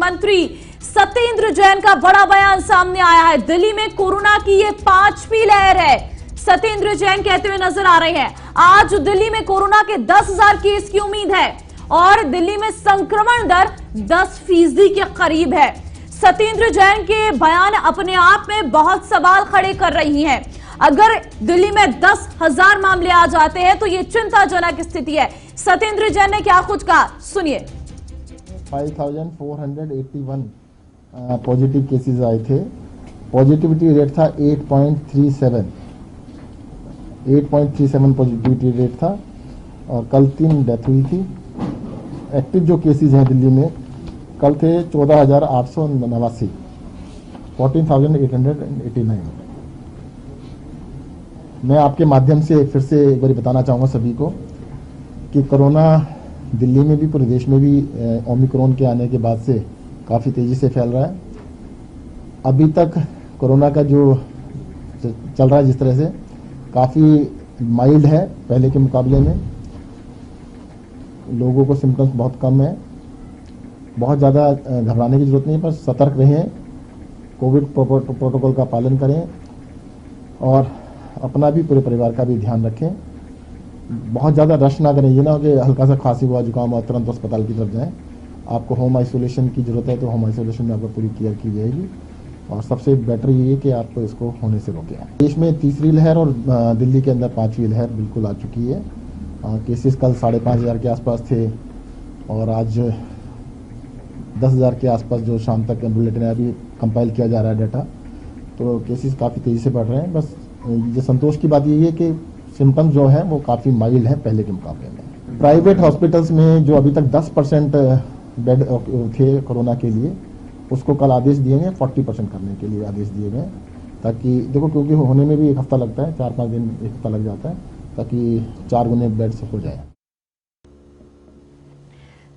मंत्री सत्येंद्र जैन का बड़ा बयान सामने आया है। दिल्ली में कोरोना की ये 5वीं लहर है। सत्येंद्र जैन कहते हुए नजर आ रहे हैं, आज दिल्ली में कोरोना के 10,000 केस की उम्मीद है और दिल्ली में संक्रमण दर 10% के करीब है। सत्येंद्र जैन के बयान अपने आप में बहुत सवाल खड़े कर रही हैं। अगर दिल्ली में 10,000 मामले आ जाते हैं तो ये चिंताजनक स्थिति है। सत्येंद्र जैन ने क्या कुछ कहा, सुनिए। 5,481 पॉजिटिव केसेस आए थे। पॉजिटिविटी रेट था 8.37 पॉजिटिविटी रेट था और कल 3 डेथ हुई थी। एक्टिव जो केसेस हैं दिल्ली में कल थे 14,889, 14,889। मैं आपके माध्यम से फिर से एक बार बताना चाहूँगा सभी को कि कोरोना दिल्ली में भी पूरे देश में भी ओमिक्रॉन के आने के बाद से काफ़ी तेज़ी से फैल रहा है। अभी तक कोरोना का जो चल रहा है जिस तरह से काफ़ी माइल्ड है, पहले के मुकाबले में लोगों को सिम्टम्स बहुत कम है। बहुत ज़्यादा घबराने की जरूरत नहीं है, बस सतर्क रहें, कोविड प्रोटोकॉल का पालन करें और अपना भी पूरे परिवार का भी ध्यान रखें। बहुत ज़्यादा रश ना करें, ये ना हो कि हल्का सा खांसी हुआ जुकाम और तुरंत अस्पताल की तरफ जाएं। आपको होम आइसोलेशन की ज़रूरत है तो होम आइसोलेशन में आपको पूरी केयर की जाएगी और सबसे बेटर ये है कि आप इसको होने से रोकें। देश में तीसरी लहर और दिल्ली के अंदर 5वीं लहर बिल्कुल आ चुकी है। केसेस कल 5,500 के आसपास थे और आज 10,000 के आसपास जो शाम तक बुलेटिन है, अभी कंपाइल किया जा रहा है डाटा, तो केसेस काफ़ी तेज़ी से बढ़ रहे हैं। बस ये संतोष की बात यही है कि सिम्टम्स जो है वो काफ़ी माइल्ड है पहले के मुकाबले में। प्राइवेट हॉस्पिटल्स में जो अभी तक 10% बेड थे कोरोना के लिए, उसको कल आदेश दिए गए 40% करने के लिए आदेश दिए गए, ताकि देखो क्योंकि होने में भी एक हफ्ता लगता है, 4-5 दिन एक हफ्ता लग जाता है, ताकि 4 गुने बेड्स हो जाए।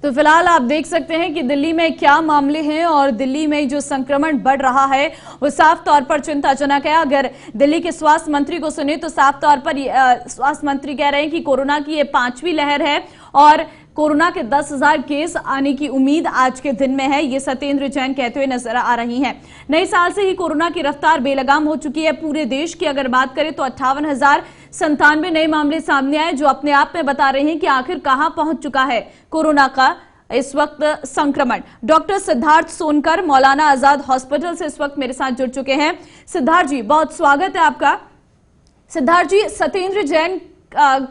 तो फिलहाल आप देख सकते हैं कि दिल्ली में क्या मामले हैं और दिल्ली में जो संक्रमण बढ़ रहा है वो साफ तौर पर चिंताजनक है। अगर दिल्ली के स्वास्थ्य मंत्री को सुने तो साफ तौर पर स्वास्थ्य मंत्री कह रहे हैं कि कोरोना की ये 5वीं लहर है और कोरोना के 10,000 केस आने की उम्मीद आज के दिन में है। ये सत्येंद्र जैन कहते हुए नजर आ रही हैं। नए साल से ही कोरोना की रफ्तार बेलगाम हो चुकी है। पूरे देश की अगर बात करें तो 58,097 नए मामले सामने आए, जो अपने आप में बता रहे हैं कि आखिर कहां पहुंच चुका है कोरोना का इस वक्त संक्रमण। डॉक्टर सिद्धार्थ सोनकर मौलाना आजाद हॉस्पिटल से इस वक्त मेरे साथ जुड़ चुके हैं। सिद्धार्थ जी, बहुत स्वागत है आपका। सिद्धार्थ जी, सत्येंद्र जैन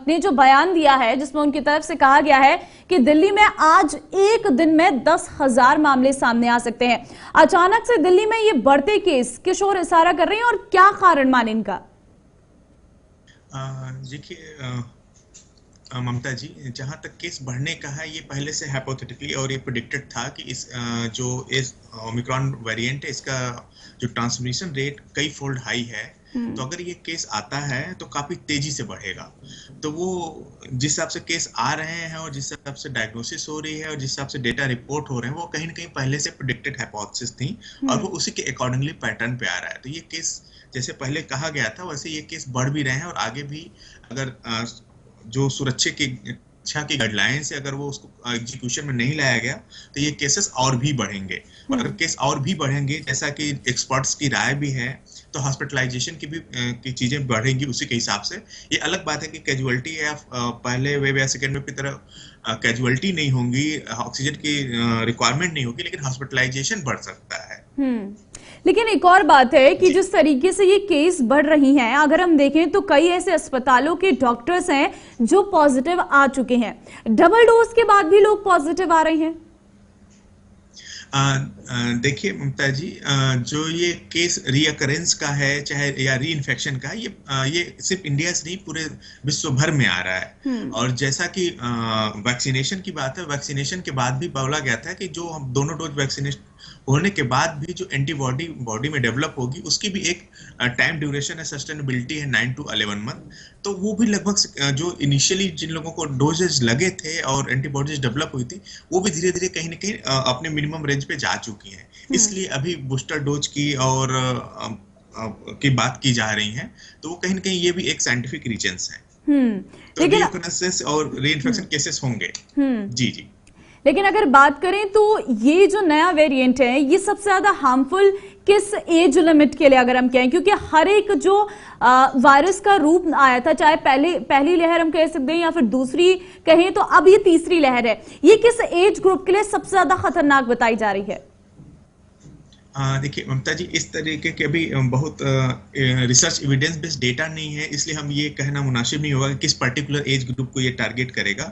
ने जो बयान दिया है जिसमें उनकी तरफ से कहा गया है कि दिल्ली में आज एक दिन में 10,000 मामले सामने आ सकते हैं, अचानक से दिल्ली में ये बढ़ते केस किस ओर इशारा कर रहे हैं और क्या कारण माने इनका? देखिए ममता जी, जहाँ तक केस बढ़ने का है, ये पहले से हाइपोथेटिकली और ये प्रेडिक्टेड था कि इस जो इस ओमिक्रॉन वेरिएंट है, इसका जो ट्रांसमिशन रेट कई फोल्ड हाई है, तो अगर ये केस आता है तो काफी तेजी से बढ़ेगा। तो वो जिस हिसाब से केस आ रहे हैं और जिस हिसाब से डायग्नोसिस हो रही है और जिस हिसाब से डेटा रिपोर्ट हो रहे हैं, वो कहीं ना कहीं पहले से प्रेडिक्टेड हाइपोथेसिस थी और वो उसी के अकॉर्डिंगली पैटर्न पे आ रहा है। तो ये केस जैसे पहले कहा गया था वैसे ये केस बढ़ भी रहे हैं और आगे भी अगर जो सुरक्षा की गाइडलाइन से अगर वो उसको एग्जीक्यूशन में नहीं लाया गया तो ये केसेस और भी बढ़ेंगे। और अगर केस और भी बढ़ेंगे, जैसा कि एक्सपर्ट्स की राय भी है, तो हॉस्पिटलाइजेशन की चीजें बढ़ेंगी उसी के हिसाब से। ये अलग बात है कि कैजुअलिटी या पहले वेव या सेकेंड वेव की तरह कैजुअलिटी नहीं होंगी, ऑक्सीजन की रिक्वायरमेंट नहीं होगी, लेकिन हॉस्पिटलाइजेशन बढ़ सकता है। लेकिन एक और बात है कि जिस तरीके से ये केस बढ़ रही हैं, अगर हम देखें तो कई ऐसे अस्पतालों के डॉक्टर्स हैं जो पॉजिटिव आ चुके हैं। डबल डोज के बाद भी लोग पॉजिटिव आ रहे हैं। देखिए ममता जी, जो ये केस रीअकरेंस का है चाहे या री इन्फेक्शन का, ये सिर्फ इंडिया से नहीं पूरे विश्व भर में आ रहा है। और जैसा कि वैक्सीनेशन की बात है, वैक्सीनेशन के बाद भी बोला गया था कि जो हम दोनों डोज वैक्सीनेशन होने के बाद भी जो एंटीबॉडी बॉडी में डेवलप होगी उसकी भी एक टाइम ड्यूरेशन है, सस्टेनेबिलिटी है 9 to 11 मंथ। तो वो भी लगभग जो इनिशियली जिन लोगों को डोजेज लगे थे और एंटीबॉडीज डेवलप हुई थी, वो भी धीरे धीरे कहीं ना कहीं अपने मिनिमम रेंज पे जा चुकी हैं। इसलिए अभी बूस्टर डोज की और की बात की जा रही है, तो वो कहीं ना कहीं ये भी एक साइंटिफिक रीजंस है। तो रीइन्फेक्शन और रीइन्फेक्शन केसेस होंगे। जी जी। लेकिन अगर बात करें तो ये जो नया वेरिएंट है ये सबसे ज्यादा हार्मफुल किस एज लिमिट के लिए अगर हम कहें, क्योंकि हर एक जो वायरस का रूप आया था, चाहे पहली लहर हम कह सकते हैं या फिर दूसरी कहें, तो अब ये तीसरी लहर है, ये किस एज ग्रुप के लिए सबसे ज्यादा खतरनाक बताई जा रही है? देखिए ममता जी, इस तरीके के अभी बहुत रिसर्च एविडेंस बेस्ड डेटा नहीं है, इसलिए हम ये कहना मुनासिब नहीं होगा कि किस पर्टिकुलर एज ग्रुप को ये टारगेट करेगा।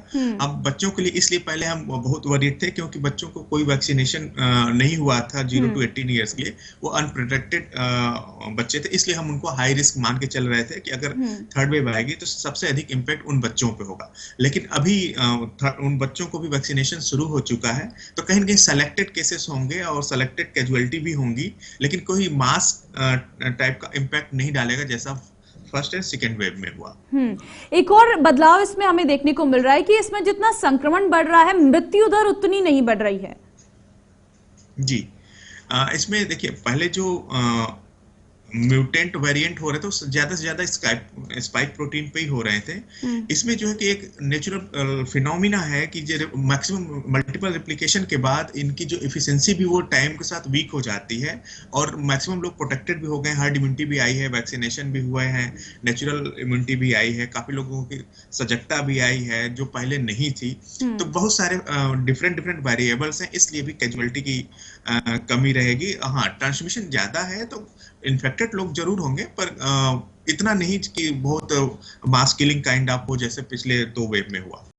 अब बच्चों के लिए इसलिए पहले हम बहुत वरीड थे क्योंकि बच्चों को कोई वैक्सीनेशन नहीं हुआ था 0 to 18 ईयर्स के लिए, वो अनप्रोटेक्टेड बच्चे थे, इसलिए हम उनको हाई रिस्क मान के चल रहे थे कि अगर थर्ड वेव आएगी तो सबसे अधिक इम्पैक्ट उन बच्चों पे होगा। लेकिन अभी उन बच्चों को भी वैक्सीनेशन शुरू हो चुका है, तो कहीं ना कहीं सेलेक्टेड केसेस होंगे और सेलेक्टेड कैजुअलिटी भी होंगी, लेकिन कोई मास टाइप का इम्पैक्ट नहीं डालेगा जैसा फर्स्ट एंड सेकेंड वेव में हुआ। एक और बदलाव इसमें हमें देखने को मिल रहा है कि इसमें जितना संक्रमण बढ़ रहा है, मृत्यु दर उतनी नहीं बढ़ रही है। जी, इसमें देखिए पहले जो म्यूटेंट वेरिएंट हो रहे थे तो ज्यादा से ज्यादा स्पाइक प्रोटीन पे ही हो रहे थे। इसमें जो है कि एक नेचुरल फिनोमिना है कि जो मैक्सिमम मल्टीपल रेप्लिकेशन के बाद इनकी जो एफिशिएंसी भी वो टाइम के साथ वीक हो जाती है, और मैक्सिमम लोग प्रोटेक्टेड भी हो गए, हर्ड इम्यूनिटी भी आई है, वैक्सीनेशन भी हुए हैं, नेचुरल इम्यूनिटी भी आई है, काफी लोगों की सजगता भी आई है जो पहले नहीं थी। तो बहुत सारे डिफरेंट वेरिएबल्स हैं, इसलिए भी कैजुअलिटी की कमी रहेगी। हाँ, ट्रांसमिशन ज्यादा है तो इन्फेक्टेड लोग जरूर होंगे, पर इतना नहीं कि बहुत मास किलिंग काइंड ऑफ हो जैसे पिछले 2 वेव में हुआ।